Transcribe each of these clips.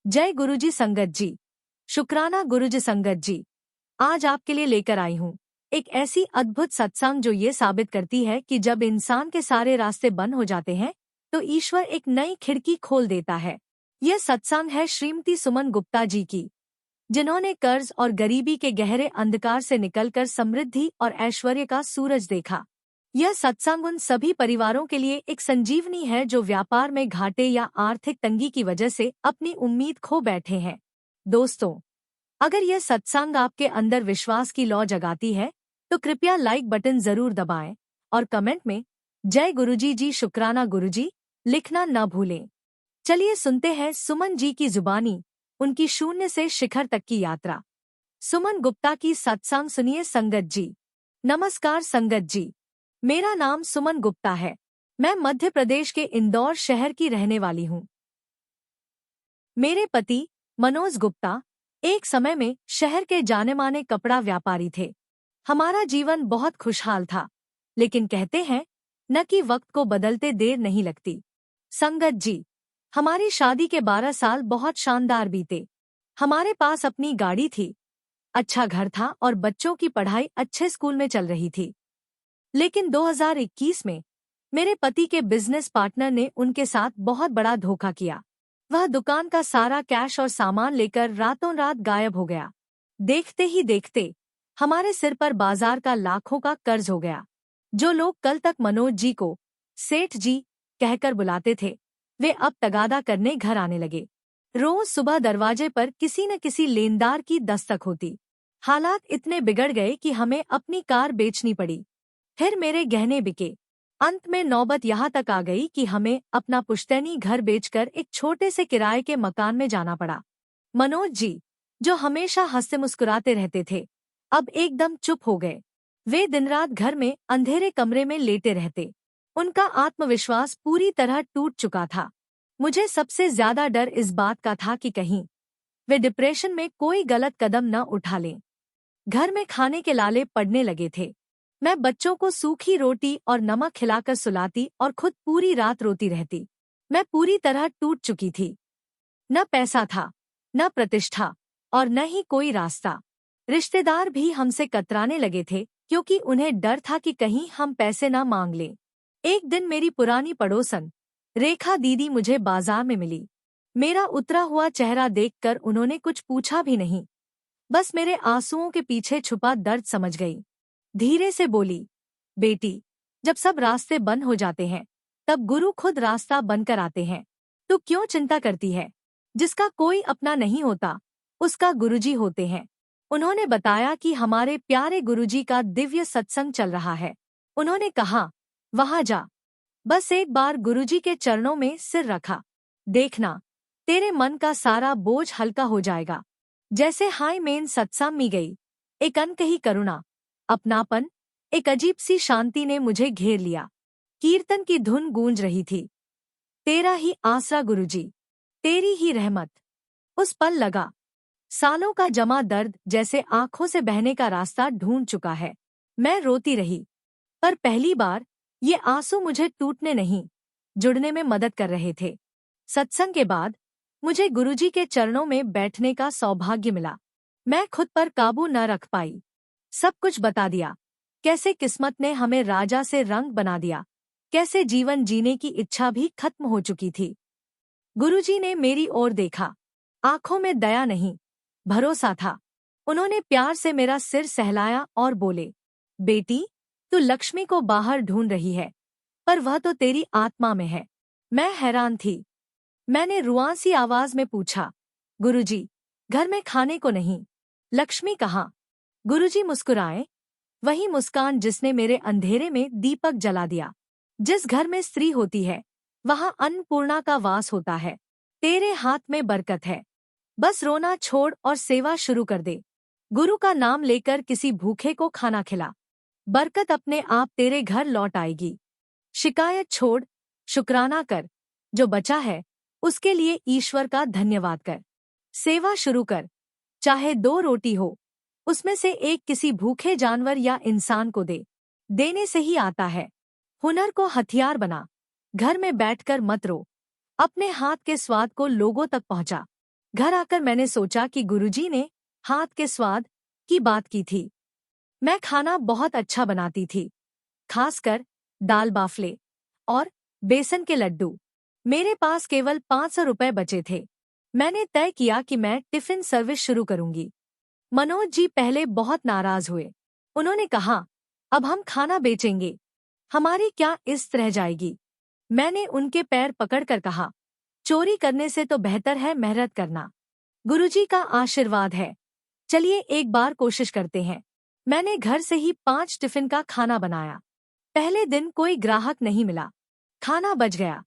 जय गुरुजी संगत जी। शुक्राना गुरुजी संगत जी। आज आपके लिए लेकर आई हूँ एक ऐसी अद्भुत सत्संग जो ये साबित करती है कि जब इंसान के सारे रास्ते बंद हो जाते हैं तो ईश्वर एक नई खिड़की खोल देता है। यह सत्संग है श्रीमती सुमन गुप्ता जी की, जिन्होंने कर्ज और गरीबी के गहरे अंधकार से निकलकर समृद्धि और ऐश्वर्य का सूरज देखा। यह सत्संग उन सभी परिवारों के लिए एक संजीवनी है जो व्यापार में घाटे या आर्थिक तंगी की वजह से अपनी उम्मीद खो बैठे हैं। दोस्तों, अगर यह सत्संग आपके अंदर विश्वास की लौ जगाती है तो कृपया लाइक बटन जरूर दबाएं और कमेंट में जय गुरुजी जी शुक्राना गुरुजी लिखना न भूलें। चलिए सुनते हैं सुमन जी की जुबानी, उनकी शून्य से शिखर तक की यात्रा। सुमन गुप्ता की सत्संग सुनिए संगत जी। नमस्कार संगत जी, मेरा नाम सुमन गुप्ता है। मैं मध्य प्रदेश के इंदौर शहर की रहने वाली हूँ। मेरे पति मनोज गुप्ता एक समय में शहर के जाने-माने कपड़ा व्यापारी थे। हमारा जीवन बहुत खुशहाल था, लेकिन कहते हैं न कि वक्त को बदलते देर नहीं लगती। संगत जी, हमारी शादी के 12 साल बहुत शानदार बीते। हमारे पास अपनी गाड़ी थी, अच्छा घर था और बच्चों की पढ़ाई अच्छे स्कूल में चल रही थी। लेकिन 2021 में मेरे पति के बिजनेस पार्टनर ने उनके साथ बहुत बड़ा धोखा किया। वह दुकान का सारा कैश और सामान लेकर रातों रात गायब हो गया। देखते ही देखते हमारे सिर पर बाजार का लाखों का कर्ज हो गया। जो लोग कल तक मनोज जी को सेठ जी कहकर बुलाते थे, वे अब तगादा करने घर आने लगे। रोज सुबह दरवाजे पर किसी न किसी लेनदार की दस्तक होती। हालात इतने बिगड़ गए कि हमें अपनी कार बेचनी पड़ी। फिर मेरे गहने बिके। अंत में नौबत यहाँ तक आ गई कि हमें अपना पुश्तैनी घर बेचकर एक छोटे से किराए के मकान में जाना पड़ा। मनोज जी, जो हमेशा हंसते मुस्कुराते रहते थे, अब एकदम चुप हो गए। वे दिन रात घर में अंधेरे कमरे में लेटे रहते। उनका आत्मविश्वास पूरी तरह टूट चुका था। मुझे सबसे ज्यादा डर इस बात का था कि कहीं वे डिप्रेशन में कोई गलत कदम न उठा लें। घर में खाने के लाले पड़ने लगे थे। मैं बच्चों को सूखी रोटी और नमक खिलाकर सुलाती और खुद पूरी रात रोती रहती। मैं पूरी तरह टूट चुकी थी। न पैसा था, न प्रतिष्ठा और न ही कोई रास्ता। रिश्तेदार भी हमसे कतराने लगे थे क्योंकि उन्हें डर था कि कहीं हम पैसे न मांग लें। एक दिन मेरी पुरानी पड़ोसन रेखा दीदी मुझे बाजार में मिली। मेरा उतरा हुआ चेहरा देखकर उन्होंने कुछ पूछा भी नहीं, बस मेरे आंसुओं के पीछे छुपा दर्द समझ गई। धीरे से बोली, बेटी, जब सब रास्ते बंद हो जाते हैं तब गुरु खुद रास्ता बनकर आते हैं। तू क्यों चिंता करती है? जिसका कोई अपना नहीं होता उसका गुरुजी होते हैं। उन्होंने बताया कि हमारे प्यारे गुरुजी का दिव्य सत्संग चल रहा है। उन्होंने कहा, वहां जा, बस एक बार गुरुजी के चरणों में सिर रखा, देखना तेरे मन का सारा बोझ हल्का हो जाएगा। जैसे हाय मेन सत्संग में गई, एक अनकही करुणा, अपनापन, एक अजीब सी शांति ने मुझे घेर लिया। कीर्तन की धुन गूंज रही थी, तेरा ही आसरा गुरुजी, तेरी ही रहमत। उस पल लगा सालों का जमा दर्द जैसे आंखों से बहने का रास्ता ढूंढ चुका है। मैं रोती रही, पर पहली बार ये आंसू मुझे टूटने नहीं, जुड़ने में मदद कर रहे थे। सत्संग के बाद मुझे गुरुजी के चरणों में बैठने का सौभाग्य मिला। मैं खुद पर काबू न रख पाई। सब कुछ बता दिया, कैसे किस्मत ने हमें राजा से रंग बना दिया, कैसे जीवन जीने की इच्छा भी खत्म हो चुकी थी। गुरुजी ने मेरी ओर देखा, आंखों में दया नहीं, भरोसा था। उन्होंने प्यार से मेरा सिर सहलाया और बोले, बेटी, तू लक्ष्मी को बाहर ढूंढ रही है, पर वह तो तेरी आत्मा में है। मैं हैरान थी। मैंने रुआंसी आवाज में पूछा, गुरुजी, घर में खाने को नहीं? लक्ष्मी कहाँ? गुरुजी मुस्कुराए, वही मुस्कान जिसने मेरे अंधेरे में दीपक जला दिया। जिस घर में स्त्री होती है वहां अन्नपूर्णा का वास होता है। तेरे हाथ में बरकत है, बस रोना छोड़ और सेवा शुरू कर दे। गुरु का नाम लेकर किसी भूखे को खाना खिला, बरकत अपने आप तेरे घर लौट आएगी। शिकायत छोड़, शुक्राना कर, जो बचा है उसके लिए ईश्वर का धन्यवाद कर। सेवा शुरू कर, चाहे 2 रोटी हो, उसमें से एक किसी भूखे जानवर या इंसान को दे। देने से ही आता है। हुनर को हथियार बना, घर में बैठकर मत रो, अपने हाथ के स्वाद को लोगों तक पहुंचा। घर आकर मैंने सोचा कि गुरुजी ने हाथ के स्वाद की बात की थी। मैं खाना बहुत अच्छा बनाती थी, खासकर दाल बाफले और बेसन के लड्डू। मेरे पास केवल 500 रुपए बचे थे। मैंने तय किया कि मैं टिफिन सर्विस शुरू करूंगी। मनोज जी पहले बहुत नाराज हुए। उन्होंने कहा, अब हम खाना बेचेंगे, हमारी क्या इज्जत रह जाएगी। मैंने उनके पैर पकड़कर कहा, चोरी करने से तो बेहतर है मेहनत करना। गुरुजी का आशीर्वाद है, चलिए एक बार कोशिश करते हैं। मैंने घर से ही 5 टिफिन का खाना बनाया। पहले दिन कोई ग्राहक नहीं मिला, खाना बच गया।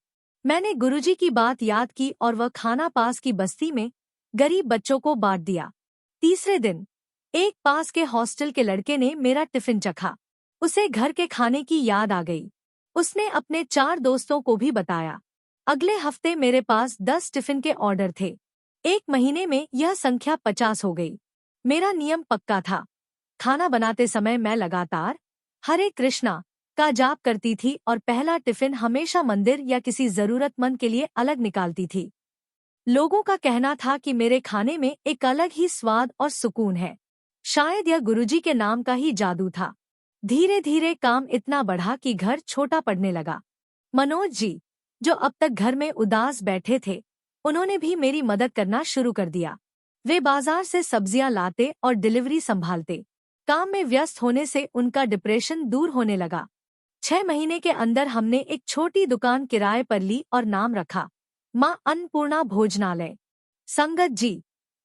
मैंने गुरुजी की बात याद की और वह खाना पास की बस्ती में गरीब बच्चों को बांट दिया। तीसरे दिन एक पास के हॉस्टल के लड़के ने मेरा टिफिन चखा। उसे घर के खाने की याद आ गई। उसने अपने 4 दोस्तों को भी बताया। अगले हफ्ते मेरे पास 10 टिफिन के ऑर्डर थे। एक महीने में यह संख्या 50 हो गई। मेरा नियम पक्का था। खाना बनाते समय मैं लगातार हरे कृष्णा का जाप करती थी और पहला टिफिन हमेशा मंदिर या किसी जरूरतमंद के लिए अलग निकालती थी। लोगों का कहना था कि मेरे खाने में एक अलग ही स्वाद और सुकून है। शायद यह गुरुजी के नाम का ही जादू था। धीरे धीरे काम इतना बढ़ा कि घर छोटा पड़ने लगा। मनोज जी, जो अब तक घर में उदास बैठे थे, उन्होंने भी मेरी मदद करना शुरू कर दिया। वे बाजार से सब्जियां लाते और डिलीवरी संभालते। काम में व्यस्त होने से उनका डिप्रेशन दूर होने लगा। 6 महीने के अंदर हमने एक छोटी दुकान किराए पर ली और नाम रखा, मां अन्नपूर्णा भोजनालय। संगत जी,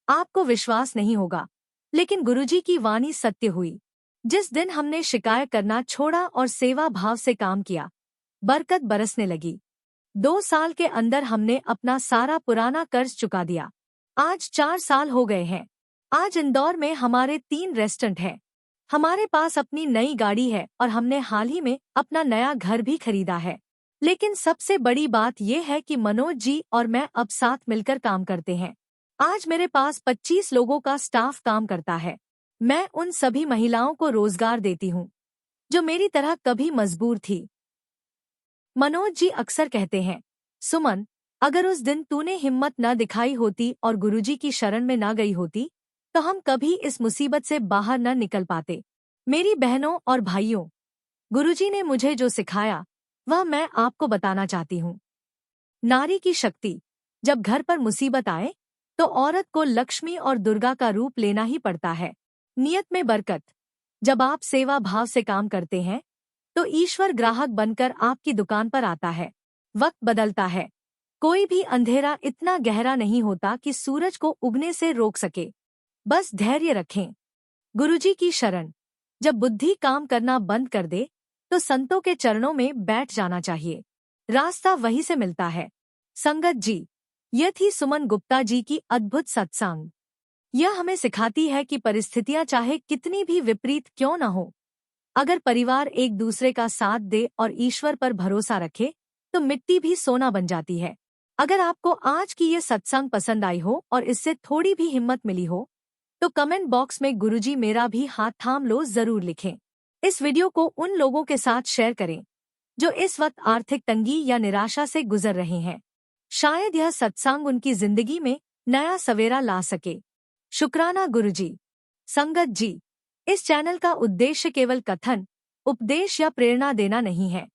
आपको विश्वास नहीं होगा, लेकिन गुरुजी की वाणी सत्य हुई। जिस दिन हमने शिकायत करना छोड़ा और सेवा भाव से काम किया, बरकत बरसने लगी। 2 साल के अंदर हमने अपना सारा पुराना कर्ज चुका दिया। आज 4 साल हो गए हैं। आज इंदौर में हमारे 3 रेस्टोरेंट हैं। हमारे पास अपनी नई गाड़ी है और हमने हाल ही में अपना नया घर भी खरीदा है। लेकिन सबसे बड़ी बात यह है कि मनोज जी और मैं अब साथ मिलकर काम करते हैं। आज मेरे पास 25 लोगों का स्टाफ काम करता है। मैं उन सभी महिलाओं को रोजगार देती हूँ जो मेरी तरह कभी मजबूर थी। मनोज जी अक्सर कहते हैं, सुमन, अगर उस दिन तूने हिम्मत न दिखाई होती और गुरुजी की शरण में न गई होती, तो हम कभी इस मुसीबत से बाहर न निकल पाते। मेरी बहनों और भाइयों, गुरुजी ने मुझे जो सिखाया वह मैं आपको बताना चाहती हूँ। नारी की शक्ति। जब घर पर मुसीबत आए तो औरत को लक्ष्मी और दुर्गा का रूप लेना ही पड़ता है। नियत में बरकत। जब आप सेवा भाव से काम करते हैं तो ईश्वर ग्राहक बनकर आपकी दुकान पर आता है। वक्त बदलता है। कोई भी अंधेरा इतना गहरा नहीं होता कि सूरज को उगने से रोक सके। बस धैर्य रखें। गुरुजी की शरण। जब बुद्धि काम करना बंद कर दे तो संतों के चरणों में बैठ जाना चाहिए। रास्ता वहीं से मिलता है। संगत जी, यह थी सुमन गुप्ता जी की अद्भुत सत्संग। यह हमें सिखाती है कि परिस्थितियां चाहे कितनी भी विपरीत क्यों न हो, अगर परिवार एक दूसरे का साथ दे और ईश्वर पर भरोसा रखे तो मिट्टी भी सोना बन जाती है। अगर आपको आज की ये सत्संग पसंद आई हो और इससे थोड़ी भी हिम्मत मिली हो तो कमेंट बॉक्स में गुरुजी मेरा भी हाथ थाम लो जरूर लिखें। इस वीडियो को उन लोगों के साथ शेयर करें जो इस वक्त आर्थिक तंगी या निराशा से गुजर रहे हैं। शायद यह सत्संग उनकी जिंदगी में नया सवेरा ला सके। शुक्राना गुरुजी। संगत जी, इस चैनल का उद्देश्य केवल कथन, उपदेश या प्रेरणा देना नहीं है,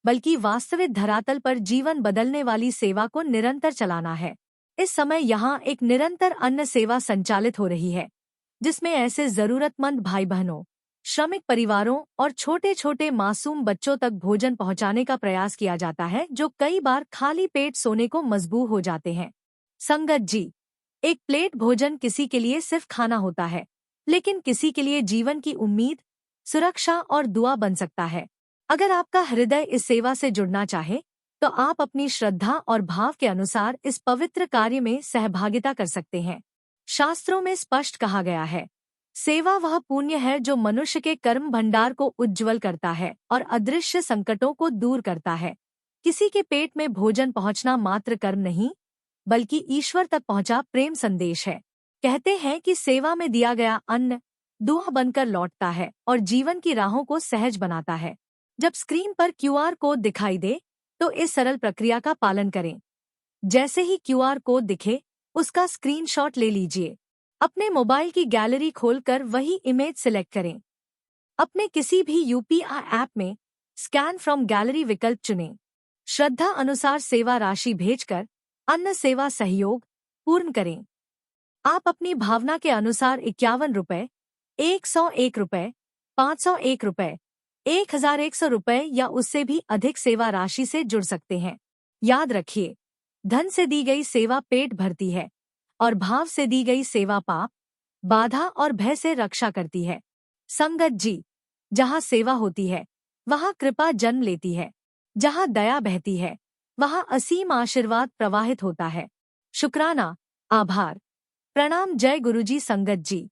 बल्कि वास्तविक धरातल पर जीवन बदलने वाली सेवा को निरंतर चलाना है। इस समय यहाँ एक निरंतर अन्न सेवा संचालित हो रही है, जिसमें ऐसे जरूरतमंद भाई बहनों, श्रमिक परिवारों और छोटे छोटे मासूम बच्चों तक भोजन पहुँचाने का प्रयास किया जाता है, जो कई बार खाली पेट सोने को मजबूर हो जाते हैं। संगत जी, एक प्लेट भोजन किसी के लिए सिर्फ खाना होता है, लेकिन किसी के लिए जीवन की उम्मीद, सुरक्षा और दुआ बन सकता है। अगर आपका हृदय इस सेवा से जुड़ना चाहे तो आप अपनी श्रद्धा और भाव के अनुसार इस पवित्र कार्य में सहभागिता कर सकते हैं। शास्त्रों में स्पष्ट कहा गया है, सेवा वह पुण्य है जो मनुष्य के कर्म भंडार को उज्ज्वल करता है और अदृश्य संकटों को दूर करता है। किसी के पेट में भोजन पहुंचना मात्र कर्म नहीं, बल्कि ईश्वर तक पहुंचा प्रेम संदेश है। कहते हैं कि सेवा में दिया गया अन्न दुआ बनकर लौटता है और जीवन की राहों को सहज बनाता है। जब स्क्रीन पर क्यूआर कोड दिखाई दे तो इस सरल प्रक्रिया का पालन करें। जैसे ही क्यूआर कोड दिखे, उसका स्क्रीनशॉट ले लीजिए। अपने मोबाइल की गैलरी खोलकर वही इमेज सिलेक्ट करें। अपने किसी भी यूपीआई ऐप में स्कैन फ्रॉम गैलरी विकल्प चुनें। श्रद्धा अनुसार सेवा राशि भेजकर अन्न सेवा सहयोग पूर्ण करें। आप अपनी भावना के अनुसार 51 रुपए, 101 रुपए, 501 रुपए, 1100 रुपए या उससे भी अधिक सेवा राशि से जुड़ सकते हैं। याद रखिए, धन से दी गई सेवा पेट भरती है और भाव से दी गई सेवा पाप, बाधा और भय से रक्षा करती है। संगत जी, जहाँ सेवा होती है वहाँ कृपा जन्म लेती है। जहाँ दया बहती है वहाँ असीम आशीर्वाद प्रवाहित होता है। शुक्राना, आभार, प्रणाम। जय गुरुजी। संगत जी।